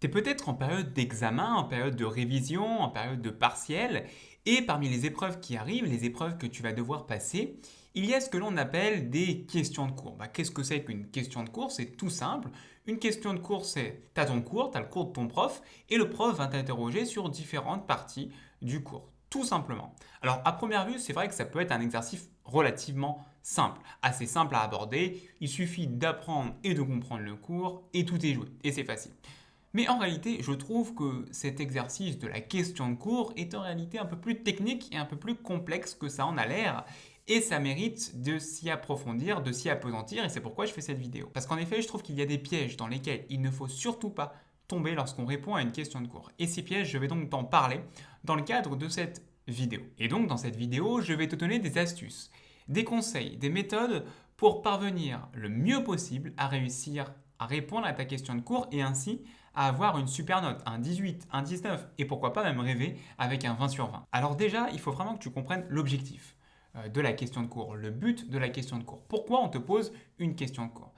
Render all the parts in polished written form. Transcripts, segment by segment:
Tu es peut-être en période d'examen, en période de révision, en période de partiel, et parmi les épreuves qui arrivent, les épreuves que tu vas devoir passer, il y a ce que l'on appelle des questions de cours. Qu'est-ce que c'est qu'une question de cours? C'est tout simple. Une question de cours, c'est tu as ton cours, tu as le cours de ton prof, et le prof va t'interroger sur différentes parties du cours. Tout simplement. Alors, à première vue, c'est vrai que ça peut être un exercice relativement simple, assez simple à aborder. Il suffit d'apprendre et de comprendre le cours, et tout est joué, et c'est facile. Mais en réalité, je trouve que cet exercice de la question de cours est en réalité un peu plus technique et un peu plus complexe que ça en a l'air. Et ça mérite de s'y approfondir, de s'y appesantir, et c'est pourquoi je fais cette vidéo. Parce qu'en effet, je trouve qu'il y a des pièges dans lesquels il ne faut surtout pas tomber lorsqu'on répond à une question de cours. Et ces pièges, je vais donc t'en parler dans le cadre de cette vidéo. Et donc, dans cette vidéo, je vais te donner des astuces, des conseils, des méthodes pour parvenir le mieux possible à réussir à répondre à ta question de cours et ainsi à avoir une super note, un 18, un 19 et pourquoi pas même rêver avec un 20 sur 20. Alors déjà, il faut vraiment que tu comprennes l'objectif de la question de cours, le but de la question de cours. Pourquoi on te pose une question de cours?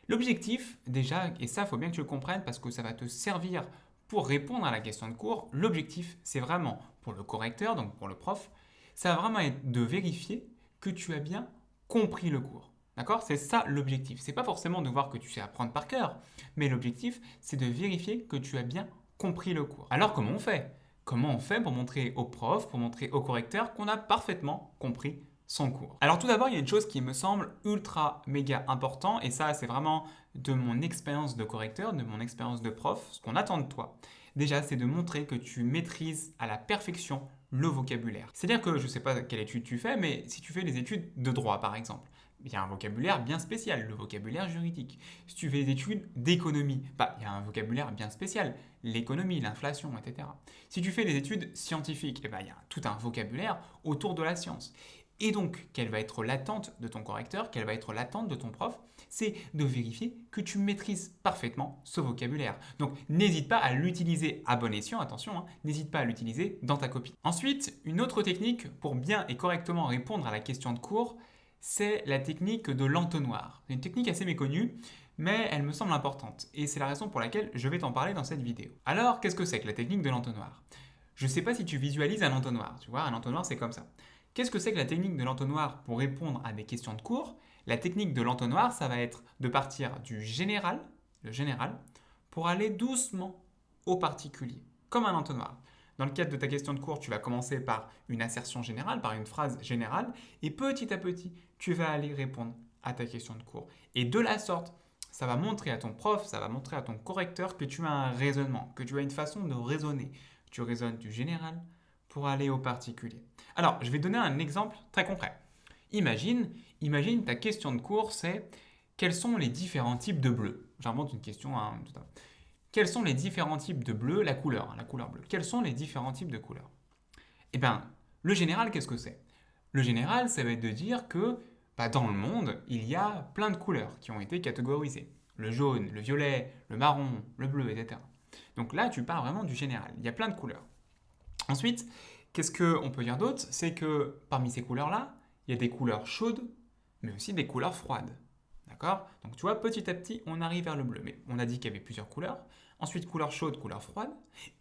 L'objectif, déjà, et ça, il faut bien que tu le comprennes parce que ça va te servir pour répondre à la question de cours, l'objectif, c'est vraiment pour le correcteur, donc pour le prof, ça va vraiment être de vérifier que tu as bien compris le cours. D'accord? C'est ça l'objectif. C'est pas forcément de voir que tu sais apprendre par cœur, mais l'objectif, c'est de vérifier que tu as bien compris le cours. Alors comment on fait? Comment on fait pour montrer au prof, pour montrer au correcteur qu'on a parfaitement compris son cours? Alors tout d'abord, il y a une chose qui me semble ultra méga important, et ça c'est vraiment de mon expérience de correcteur, de mon expérience de prof, ce qu'on attend de toi. Déjà, c'est de montrer que tu maîtrises à la perfection le vocabulaire. C'est-à-dire que je ne sais pas quelle étude tu fais, mais si tu fais des études de droit par exemple, il y a un vocabulaire bien spécial, le vocabulaire juridique. Si tu fais des études d'économie, il y a un vocabulaire bien spécial, l'économie, l'inflation, etc. Si tu fais des études scientifiques, il y a tout un vocabulaire autour de la science. Et donc, quelle va être l'attente de ton correcteur, quelle va être l'attente de ton prof? C'est de vérifier que tu maîtrises parfaitement ce vocabulaire. Donc, n'hésite pas à l'utiliser à bon escient, attention, n'hésite pas à l'utiliser dans ta copie. Ensuite, une autre technique pour bien et correctement répondre à la question de cours, c'est la technique de l'entonnoir. C'est une technique assez méconnue, mais elle me semble importante. Et c'est la raison pour laquelle je vais t'en parler dans cette vidéo. Alors, qu'est-ce que c'est que la technique de l'entonnoir? Je ne sais pas si tu visualises un entonnoir. Tu vois, un entonnoir, c'est comme ça. Qu'est-ce que c'est que la technique de l'entonnoir pour répondre à des questions de cours? La technique de l'entonnoir, ça va être de partir du général, le général, pour aller doucement au particulier, comme un entonnoir. Dans le cadre de ta question de cours, tu vas commencer par une assertion générale, par une phrase générale, et petit à petit, tu vas aller répondre à ta question de cours. Et de la sorte, ça va montrer à ton prof, ça va montrer à ton correcteur que tu as un raisonnement, que tu as une façon de raisonner. Tu raisonnes du général pour aller au particulier. Alors, je vais donner un exemple très concret. Imagine ta question de cours, c'est quels sont les différents types de bleu? J'invente une question. Quels sont les différents types de bleu? La couleur bleue. Quels sont les différents types de couleurs? Eh bien, le général, qu'est-ce que c'est? Le général, ça va être de dire que dans le monde, il y a plein de couleurs qui ont été catégorisées. Le jaune, le violet, le marron, le bleu, etc. Donc là, tu parles vraiment du général. Il y a plein de couleurs. Ensuite, qu'est-ce qu'on peut dire d'autre? C'est que parmi ces couleurs-là, il y a des couleurs chaudes, mais aussi des couleurs froides. D'accord? Donc tu vois, petit à petit, on arrive vers le bleu. Mais on a dit qu'il y avait plusieurs couleurs. Ensuite, couleur chaude, couleur froide.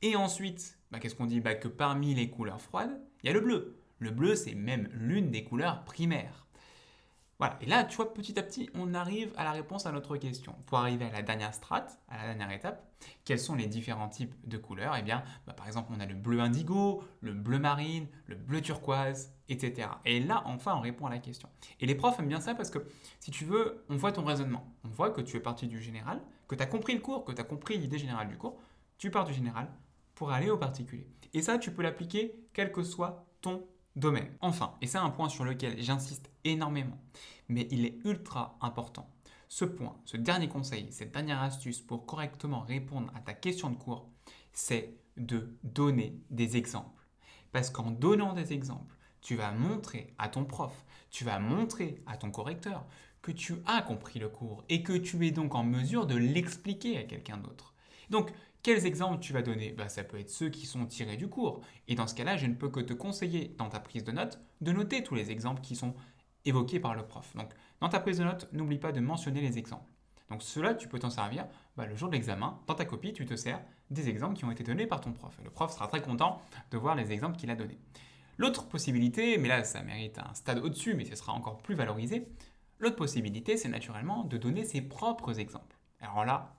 Et ensuite, qu'est-ce qu'on dit? Que parmi les couleurs froides, il y a le bleu. Le bleu, c'est même l'une des couleurs primaires. Voilà, et là, tu vois, petit à petit, on arrive à la réponse à notre question. Pour arriver à la dernière strate, à la dernière étape, quels sont les différents types de couleurs? Eh bien, par exemple, on a le bleu indigo, le bleu marine, le bleu turquoise, etc. Et là, enfin, on répond à la question. Et les profs aiment bien ça parce que, si tu veux, on voit ton raisonnement. On voit que tu es parti du général, que tu as compris le cours, que tu as compris l'idée générale du cours. Tu pars du général pour aller au particulier. Et ça, tu peux l'appliquer quel que soit ton domaine. Enfin, et c'est un point sur lequel j'insiste énormément, mais il est ultra important. Ce point, ce dernier conseil, cette dernière astuce pour correctement répondre à ta question de cours, c'est de donner des exemples. Parce qu'en donnant des exemples, tu vas montrer à ton prof, tu vas montrer à ton correcteur que tu as compris le cours et que tu es donc en mesure de l'expliquer à quelqu'un d'autre. Donc, quels exemples tu vas donner? Ça peut être ceux qui sont tirés du cours. Et dans ce cas-là, je ne peux que te conseiller, dans ta prise de notes, de noter tous les exemples qui sont évoqués par le prof. Donc, dans ta prise de notes, n'oublie pas de mentionner les exemples. Donc, cela, tu peux t'en servir le jour de l'examen. Dans ta copie, tu te sers des exemples qui ont été donnés par ton prof. Le prof sera très content de voir les exemples qu'il a donnés. L'autre possibilité, mais là ça mérite un stade au-dessus, mais ce sera encore plus valorisé, l'autre possibilité c'est naturellement de donner ses propres exemples. Alors là,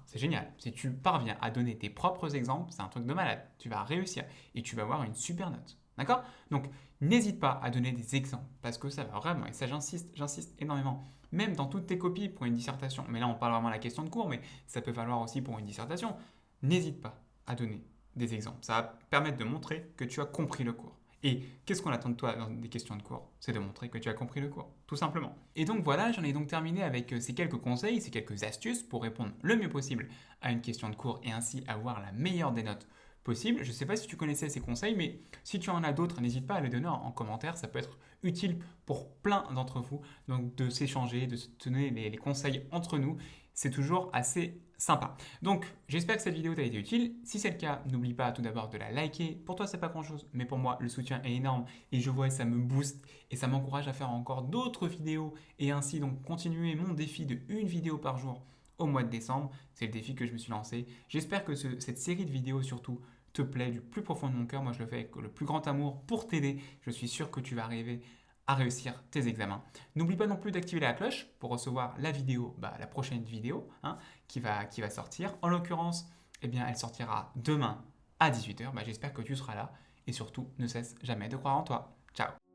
c'est génial. Si tu parviens à donner tes propres exemples, c'est un truc de malade. Tu vas réussir et tu vas avoir une super note. D'accord? Donc, n'hésite pas à donner des exemples parce que ça va vraiment, et ça j'insiste énormément, même dans toutes tes copies pour une dissertation. Mais là, on parle vraiment de la question de cours, mais ça peut valoir aussi pour une dissertation. N'hésite pas à donner des exemples. Ça va permettre de montrer que tu as compris le cours. Et qu'est-ce qu'on attend de toi dans des questions de cours? C'est de montrer que tu as compris le cours, tout simplement. Et donc voilà, j'en ai donc terminé avec ces quelques conseils, ces quelques astuces pour répondre le mieux possible à une question de cours et ainsi avoir la meilleure des notes possible. Je ne sais pas si tu connaissais ces conseils, mais si tu en as d'autres, n'hésite pas à les donner en commentaire. Ça peut être utile pour plein d'entre vous. Donc de s'échanger, de se donner les conseils entre nous, c'est toujours assez sympa. Donc j'espère que cette vidéo t'a été utile. Si c'est le cas, n'oublie pas tout d'abord de la liker. Pour toi, c'est pas grand chose, mais pour moi, le soutien est énorme et je vois que ça me booste et ça m'encourage à faire encore d'autres vidéos et ainsi donc continuer mon défi de une vidéo par jour au mois de décembre. C'est le défi que je me suis lancé. J'espère que cette série de vidéos surtout te plaît du plus profond de mon cœur. Moi, je le fais avec le plus grand amour pour t'aider. Je suis sûr que tu vas arriver à réussir tes examens. N'oublie pas non plus d'activer la cloche pour recevoir la vidéo, la prochaine vidéo qui va sortir. En l'occurrence, eh bien, elle sortira demain à 18h. J'espère que tu seras là et surtout, ne cesse jamais de croire en toi. Ciao!